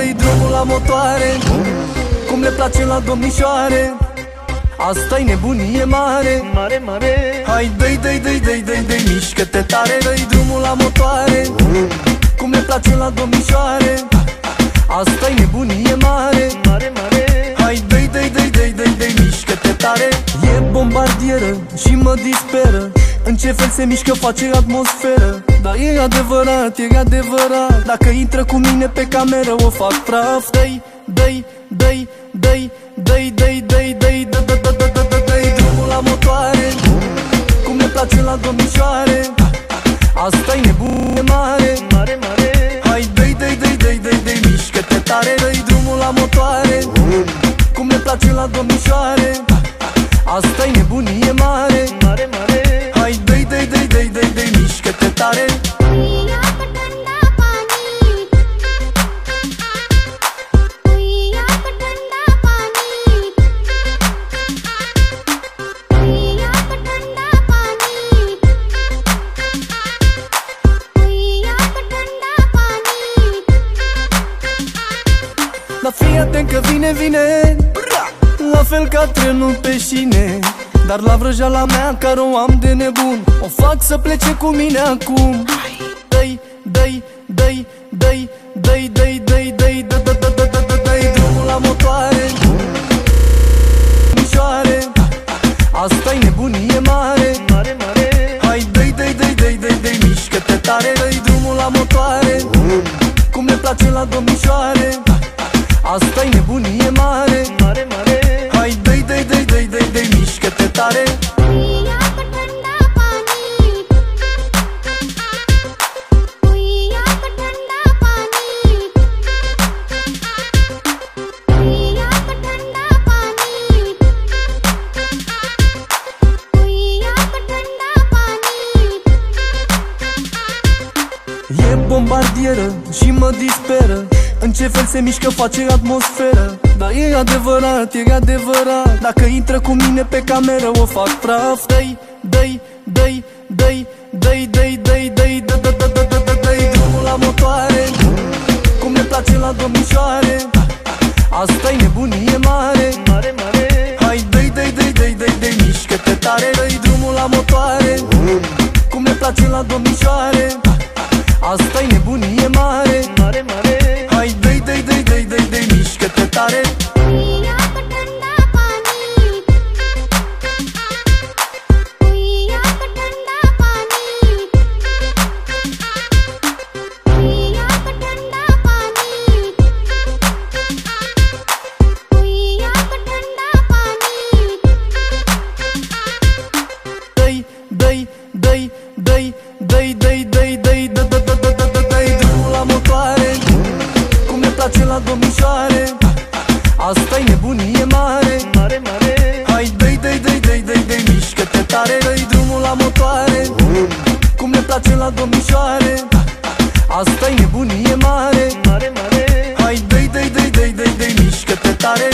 dă-i drumul la motoare, cum le place la domnișoare. Asta-i nebunie mare, Mare, mare. hai dă-i, mișcă-te tare. Dă-i drumul la motoare, cum le place la domnișoare. Asta-i nebunie mare, Mare, mare. hai dă-i, mișcă-te tare. E bombardieră și mă disperă, în ce fel se mișcă face atmosferă. Dar e adevărat, e adevărat, dacă intră cu mine pe cameră o fac praf. Dă-i drumul la motoare, cum le place la domnișoare. Asta-i nebunie mare, Mare, mare. hai dă-i, mișcă-te tare. Dă-i drumul la motoare, cum le place la domnișoare. Asta-i nebunie mare, Mare, mare. hai dă-i, mișcă-te tare. Dar fii atent că vine la fel ca trenul pe șine. Dar la vrăjeala mea care o am de nebun, o fac să plece cu mine acum. Dă-i drumul la motoare, mișoare. Asta-i nebunie mare, Mare, mare. hai dă-i, mișcă-te tare. Dă-i drumul la motoare, cum le place la domnișoare. Asta-i nebunie mare, Mare, mare. hai dă-i, mișcă-te tare. E bombardieră și mă disperă, în ce fel se mișcă face atmosferă. Dar e adevărat, e adevărat, dacă intră cu mine pe cameră o fac praf. Dă-i drumul la motoare, cum le place la domnișoare. Asta-i nebunie mare, Mare, mare. hai dă-i, mișcă-te tare. Dă-i drumul la motoare, cum le place la domnișoare. Asta-i nebunie mare, Mare, mare. hai dă-i, mișcă-te tare. Dă-i drumul la motoare, cum le place la domnișoare. Asta-i nebunie mare, Mare, mare. hai dă-i, mișcă-te tare. Dă-i drumul la motoare, cum le place la domnișoare. Asta-i nebunie mare, Mare, mare. hai dă-i, mișcă-te tare.